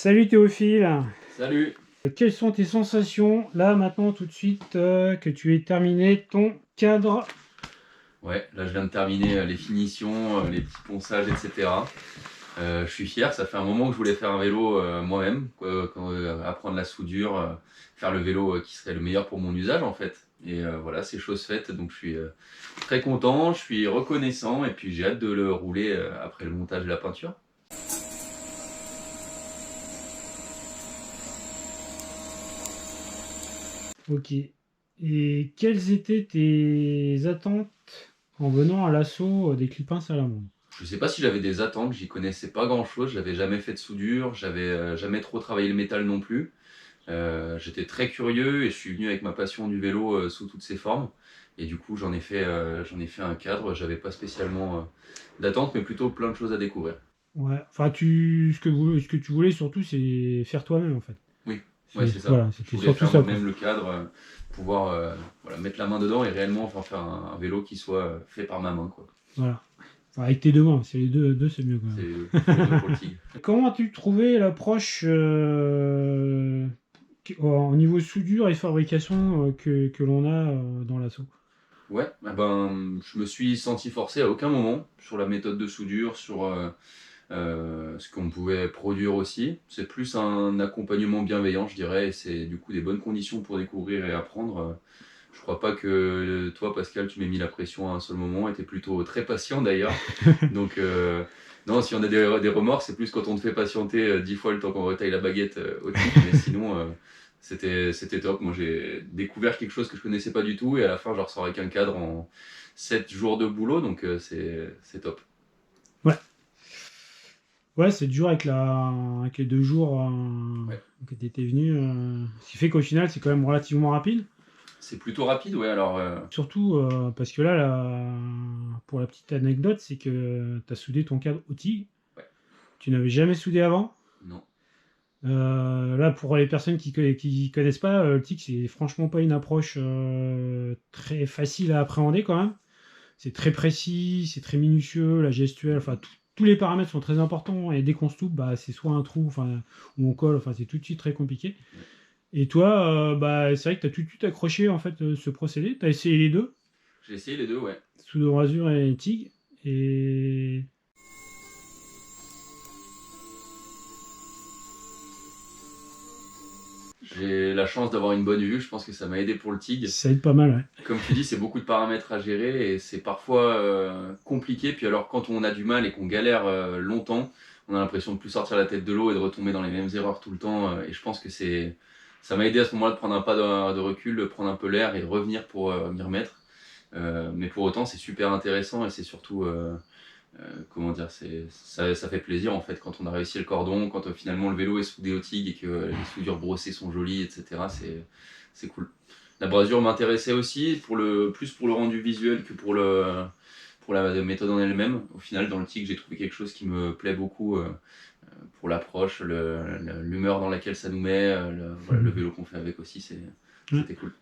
Salut Théophile, Salut! quelles sont tes sensations là maintenant tout de suite que tu aies terminé ton cadre? Ouais, là je viens de terminer les finitions, les petits ponçages, etc. Je suis fier, ça fait un moment que je voulais faire un vélo moi-même, apprendre la soudure, faire le vélo qui serait le meilleur pour mon usage en fait. Et voilà, c'est chose faite, donc je suis très content, je suis reconnaissant et puis j'ai hâte de le rouler après le montage et la peinture. Ok. Et quelles étaient tes attentes en venant à l'assaut des Clipins Salamandre? Je sais pas si j'avais des attentes, j'y connaissais pas grand-chose, j'avais jamais fait de soudure, j'avais jamais trop travaillé le métal non plus. J'étais très curieux et je suis venu avec ma passion du vélo sous toutes ses formes. Et du coup, j'en ai fait un cadre. J'avais pas spécialement d'attente, mais plutôt plein de choses à découvrir. Ouais, enfin ce que tu voulais surtout c'est faire toi-même en fait. Oui, ouais, c'est ça. Voilà, Je c'était voulais surtout faire ça quoi. moi-même le cadre, pouvoir voilà, mettre la main dedans et réellement enfin, faire un vélo qui soit fait par ma main, quoi. Voilà. Enfin, avec tes deux mains, c'est les deux c'est mieux quand C'est même. pour les deux pour le tigre. Comment as-tu trouvé l'approche au niveau soudure et fabrication que l'on a dans l'assaut? Ouais, ah ben, je me suis senti forcé à aucun moment sur la méthode de soudure, sur ce qu'on pouvait produire aussi. C'est plus un accompagnement bienveillant, je dirais, et c'est du coup des bonnes conditions pour découvrir et apprendre. Je crois pas que toi, Pascal, tu m'aies mis la pression à un seul moment, et t'es plutôt très patient d'ailleurs. Donc, non, si on a des remords, c'est plus quand on te fait patienter 10 fois le temps qu'on retaille la baguette au tigre, mais sinon, c'était top. Moi, j'ai découvert quelque chose que je connaissais pas du tout, et à la fin, je ressors avec un cadre en 7 jours de boulot, donc c'est top. Ouais, ouais, c'est dur avec les 2 jours Ouais. que tu étais venu. Ce qui fait qu'au final, c'est quand même relativement rapide. C'est plutôt rapide, ouais, alors Surtout parce que là, pour la petite anecdote, c'est que tu as soudé ton cadre outil. ouais, Tu n'avais jamais soudé avant. non. Là, pour les personnes qui connaissent pas, le TIC, c'est franchement pas une approche très facile à appréhender quand même. C'est très précis, c'est très minutieux, la gestuelle, enfin tous les paramètres sont très importants et dès qu'on se loupe, bah, c'est soit un trou, enfin, ou on colle, enfin c'est tout de suite très compliqué. Ouais. Et toi, bah, c'est vrai que tu as tout de suite accroché en fait ce procédé, tu as essayé les deux, J'ai essayé les deux, ouais. Pseudo Rasure et TIG, et J'ai la chance d'avoir une bonne vue, je pense que ça m'a aidé pour le TIG. ça aide pas mal, ouais. Comme tu dis, c'est beaucoup de paramètres à gérer et c'est parfois compliqué. Puis alors quand on a du mal et qu'on galère longtemps, on a l'impression de plus sortir la tête de l'eau et de retomber dans les mêmes erreurs tout le temps. Et je pense que ça m'a aidé à ce moment-là de prendre un pas de recul, de prendre un peu l'air et de revenir pour m'y remettre. Mais pour autant, c'est super intéressant et c'est surtout comment dire, ça fait plaisir en fait quand on a réussi le cordon, quand finalement le vélo est soudé au TIG et que les soudures brossées sont jolies, etc. C'est cool. La brasure m'intéressait aussi plus pour le rendu visuel que pour la méthode en elle-même. Au final, dans le TIG, j'ai trouvé quelque chose qui me plaît beaucoup pour l'approche, l'humeur dans laquelle ça nous met, voilà, le vélo qu'on fait avec aussi, Ouais. c'était cool.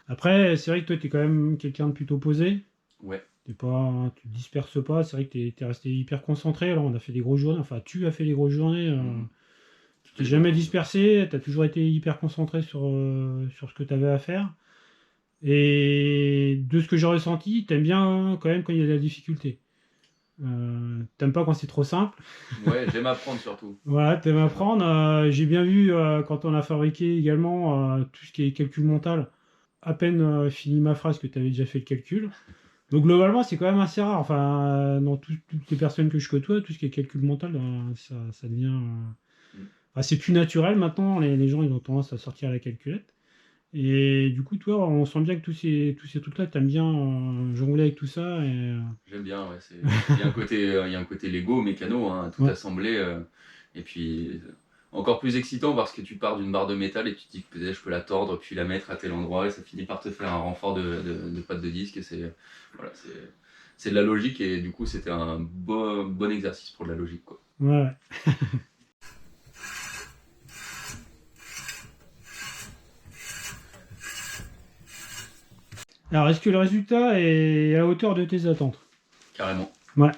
Après, c'est vrai que toi, tu es quand même quelqu'un de plutôt posé. Ouais. Tu te disperses pas, c'est vrai que tu es resté hyper concentré. Alors, on a fait des grosses journées, enfin, tu as fait des grosses journées. Tu t'es Les jamais bonnes choses. dispersé, tu as toujours été hyper concentré sur ce que tu avais à faire. Et de ce que j'ai ressenti, t'aimes bien quand même quand il y a de la difficulté. T'aimes pas quand c'est trop simple. Ouais, j'aime apprendre surtout. Voilà, t'aimes J'aime apprendre. apprendre. J'ai bien vu quand on a fabriqué également tout ce qui est calcul mental. À peine fini ma phrase que tu avais déjà fait le calcul. Donc globalement, c'est quand même assez rare. Enfin, dans toutes les personnes que je côtoie, tout ce qui est calcul mental, ça devient. Mm. Enfin, c'est plus naturel maintenant. Les gens, ils ont tendance à sortir à la calculette. Et du coup, toi, on sent bien que tous ces trucs-là, t'aimes bien jongler avec tout ça. J'aime bien, ouais. Il y a un côté Lego, mécano, hein, tout Ouais. assemblé. Et puis, encore plus excitant parce que tu pars d'une barre de métal et tu te dis que peut-être je peux la tordre puis la mettre à tel endroit et ça finit par te faire un renfort de pâte de disque. Et voilà, c'est de la logique et du coup, c'était un bon exercice pour de la logique, quoi. Ouais. Alors, est-ce que le résultat est à la hauteur de tes attentes? Carrément. Ouais.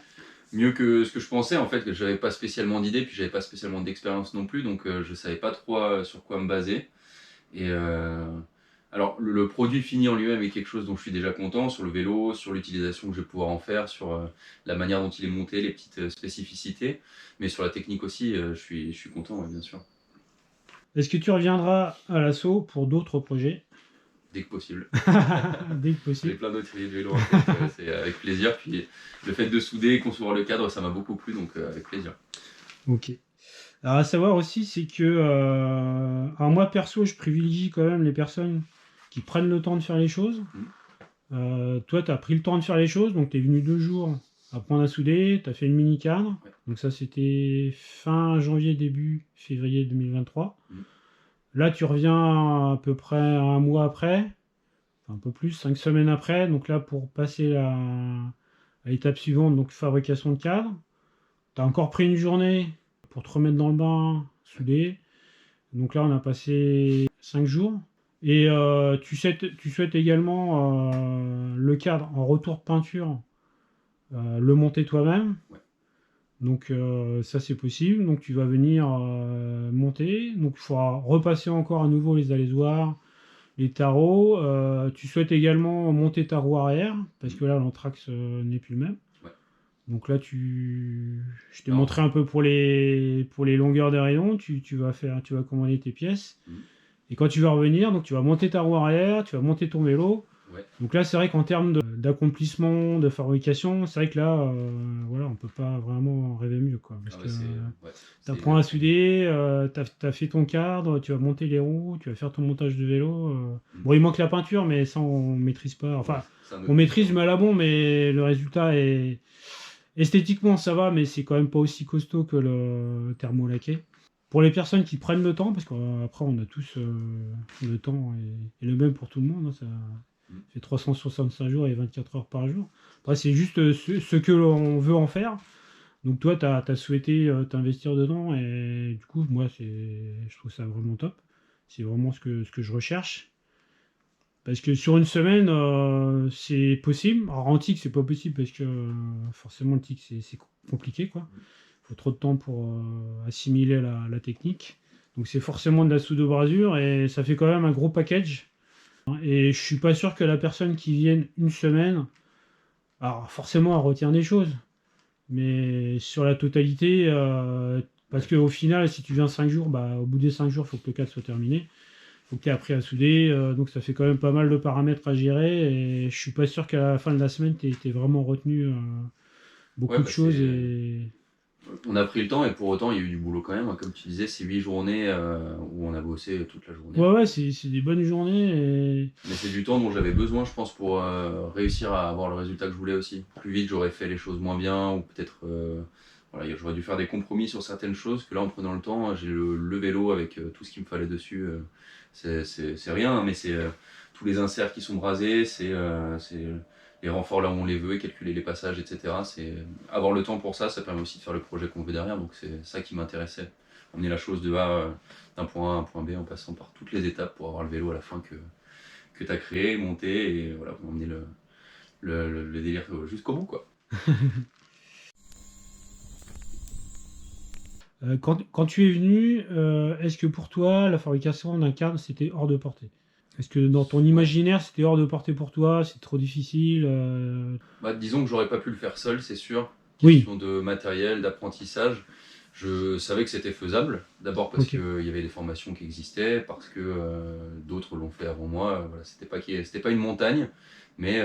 mieux que ce que je pensais, en fait, que j'avais pas spécialement d'idées, puis j'avais pas spécialement d'expérience non plus, donc je savais pas trop sur quoi me baser. Et alors, le produit fini en lui-même est quelque chose dont je suis déjà content, sur le vélo, sur l'utilisation que je vais pouvoir en faire, sur la manière dont il est monté, les petites spécificités, mais sur la technique aussi, je suis content, ouais, bien sûr, Est-ce que tu reviendras à l'assaut pour d'autres projets? dès que possible. Dès que J'ai possible. plein d'autres idées de vélo en tête, c'est avec plaisir. Puis le fait de souder et concevoir le cadre, ça m'a beaucoup plu, donc avec plaisir. Ok. Alors, à savoir aussi, c'est que alors moi perso, je privilégie quand même les personnes qui prennent le temps de faire les choses. Toi, tu as pris le temps de faire les choses, donc tu es venu 2 jours apprendre à souder, tu as fait le mini cadre. Ouais. Donc ça, c'était fin janvier, début février 2023. Là, tu reviens à peu près un mois après, enfin, un peu plus, 5 semaines après. Donc là, pour passer à l'étape suivante, donc fabrication de cadre, tu as encore pris une journée pour te remettre dans le bain, souder. Donc là, on a passé 5 jours. Et tu souhaites également le cadre en retour de peinture, le monter toi-même. Ouais. Donc ça, c'est possible. Donc tu vas venir monter. Donc il faudra repasser encore à nouveau les alésoirs, les tarots. Tu souhaites également monter ta roue arrière, parce que là, l'anthrax n'est plus le même. Ouais. Donc là, je t'ai montré un peu pour les longueurs des rayons. Tu vas commander tes pièces. Et quand tu vas revenir, donc tu vas monter ta roue arrière, tu vas monter ton vélo. Ouais. Donc là, c'est vrai qu'en termes d'accomplissement, de fabrication, c'est vrai que là, voilà, on peut pas vraiment rêver mieux, quoi. Parce que tu apprends à souder, tu as fait ton cadre, tu vas monter les roues, tu vas faire ton montage de vélo. Bon, il manque la peinture, mais ça, on maîtrise pas. Enfin, on maîtrise mais à la bon, mais le résultat est... Esthétiquement, ça va, mais c'est quand même pas aussi costaud que le thermolaqué. Pour les personnes qui prennent le temps, parce qu'après on a tous le temps et le même pour tout le monde, hein, ça fait 365 jours et 24 heures par jour. Après, c'est juste ce que l'on veut en faire. Donc toi, tu as souhaité t'investir dedans et du coup, moi, je trouve ça vraiment top. C'est vraiment ce que je recherche. Parce que sur une semaine, c'est possible. Alors en tic, c'est pas possible parce que forcément, le tic, c'est compliqué, quoi. Il faut trop de temps pour assimiler la technique. Donc c'est forcément de la pseudo-brasure et ça fait quand même un gros package. Et je suis pas sûr que la personne qui vienne une semaine, alors forcément elle retient des choses, mais sur la totalité, parce qu'au final, si tu viens 5 jours, bah, au bout des 5 jours, il faut que le cadre soit terminé. Il faut que tu aies appris à souder, donc ça fait quand même pas mal de paramètres à gérer et je suis pas sûr qu'à la fin de la semaine, tu aies vraiment retenu beaucoup de choses. On a pris le temps et pour autant il y a eu du boulot quand même. Comme tu disais, c'est 8 journées où on a bossé toute la journée. Ouais, c'est des bonnes journées. Mais c'est du temps dont j'avais besoin, je pense, pour réussir à avoir le résultat que je voulais aussi. Plus vite, j'aurais fait les choses moins bien ou peut-être voilà, j'aurais dû faire des compromis sur certaines choses. Que là, en prenant le temps, j'ai le vélo avec tout ce qu'il me fallait dessus. C'est rien, mais c'est tous les inserts qui sont brasés, c'est les renforts là où on les veut, calculer les passages, etc. C'est avoir le temps pour ça, ça permet aussi de faire le projet qu'on veut derrière. Donc c'est ça qui m'intéressait. Emmener la chose de A d'un point A à un point B en passant par toutes les étapes pour avoir le vélo à la fin que tu as créé, monté et voilà, pour emmener le délire jusqu'au bout, quoi. Quand tu es venu, est-ce que pour toi, la fabrication d'un cadre, c'était hors de portée? Est-ce que dans ton imaginaire, c'était hors de portée pour toi? C'est trop difficile Disons que j'aurais pas pu le faire seul, c'est sûr. Oui. Question de matériel, d'apprentissage. Je savais que c'était faisable. D'abord parce qu'il y avait des formations qui existaient, parce que d'autres l'ont fait avant moi. Voilà, c'était pas une montagne, mais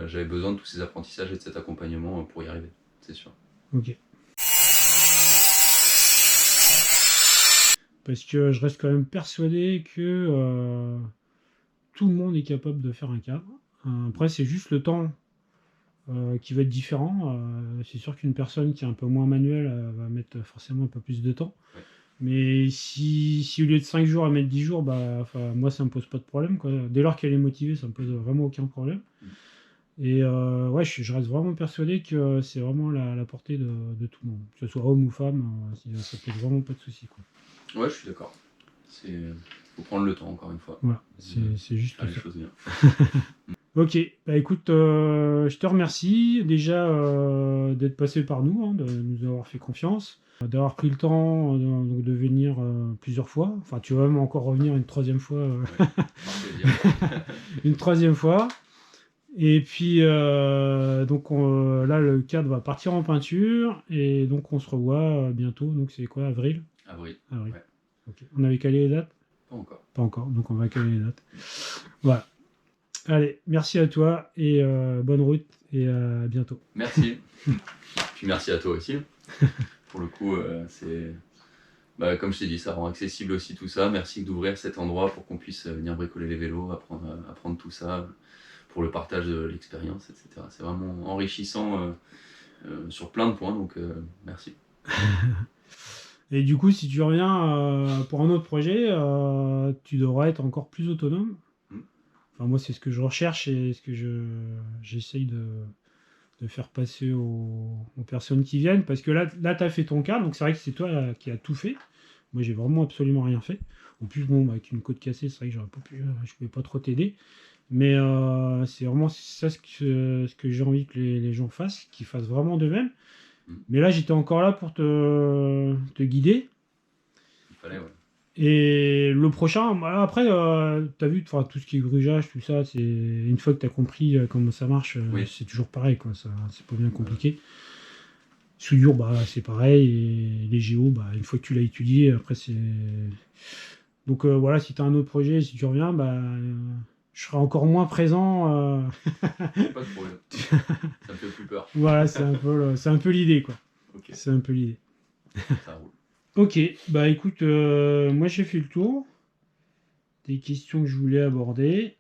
j'avais besoin de tous ces apprentissages et de cet accompagnement pour y arriver, c'est sûr. Ok. Parce que je reste quand même persuadé que tout le monde est capable de faire un cadre. Après, c'est juste le temps qui va être différent. C'est sûr qu'une personne qui est un peu moins manuelle va mettre forcément un peu plus de temps. Ouais. Mais si au lieu de 5 jours, elle met 10 jours, bah, moi, ça me pose pas de problème, quoi. Dès lors qu'elle est motivée, ça me pose vraiment aucun problème. Et ouais, je reste vraiment persuadé que c'est vraiment la portée de tout le monde. Que ce soit homme ou femme, ça pose vraiment pas de soucis, quoi. Ouais, je suis d'accord. Faut prendre le temps, encore une fois. Voilà, c'est juste faire ça. les choses bien. Ok, bah écoute, je te remercie déjà d'être passé par nous, hein, de nous avoir fait confiance, d'avoir pris le temps donc de venir plusieurs fois. Enfin, tu vas même encore revenir une troisième fois, Ouais, par plaisir. une troisième fois. Et puis donc là, le cadre va partir en peinture et donc on se revoit bientôt. Donc c'est quoi, avril? Avril. Avril. Ouais, Ok. On avait calé les dates? pas encore. Pas encore. Donc on va caler les dates. Voilà. Allez, merci à toi et bonne route et à bientôt. Merci. Puis merci à toi aussi. Pour le coup, c'est. Bah, comme je t'ai dit, ça rend accessible aussi tout ça. Merci d'ouvrir cet endroit pour qu'on puisse venir bricoler les vélos, apprendre tout ça, pour le partage de l'expérience, etc. C'est vraiment enrichissant sur plein de points, donc merci. Et du coup, si tu reviens pour un autre projet, tu devras être encore plus autonome. Mm. Enfin, moi, c'est ce que je recherche et ce que j'essaye de faire passer aux personnes qui viennent. Parce que là tu as fait ton cas, donc c'est vrai que c'est toi qui as tout fait. Moi, j'ai vraiment absolument rien fait. En plus, bon, avec une côte cassée, c'est vrai que j'aurais pas pu, je pouvais pas trop t'aider. Mais c'est vraiment ça ce que j'ai envie que les gens fassent, qu'ils fassent vraiment de même. Mm. Mais là, j'étais encore là pour te guider. Il fallait, ouais. Et le prochain, bah, après, tu as vu, enfin, tout ce qui est grugeage, tout ça, c'est une fois que tu as compris comment ça marche, Oui. c'est toujours pareil, quoi. Ça, c'est pas bien compliqué. Soudure, bah, c'est pareil. Et les géos, bah, une fois que tu l'as étudié, après, c'est. Donc voilà, si tu as un autre projet, si tu reviens, bah, je serai encore moins présent. Pas de problème. Ça me fait plus peur. Voilà, c'est un peu l'idée, quoi. Ok, C'est un peu l'idée. ça roule. Ok, bah écoute, moi j'ai fait le tour des questions que je voulais aborder.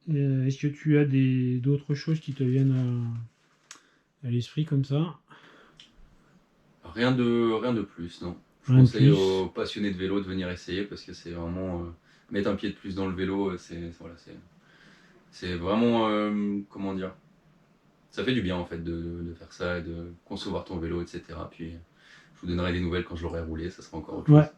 Mhm. Est-ce que tu as d'autres choses qui te viennent à l'esprit comme ça? Rien de plus, non. Je Rien de conseille plus. aux passionnés de vélo de venir essayer parce que c'est vraiment mettre un pied de plus dans le vélo, voilà, c'est vraiment comment dire, ça fait du bien en fait de faire ça et de concevoir ton vélo, etc. Puis je vous donnerai des nouvelles quand je l'aurai roulé, ça sera encore autre Ouais, chose.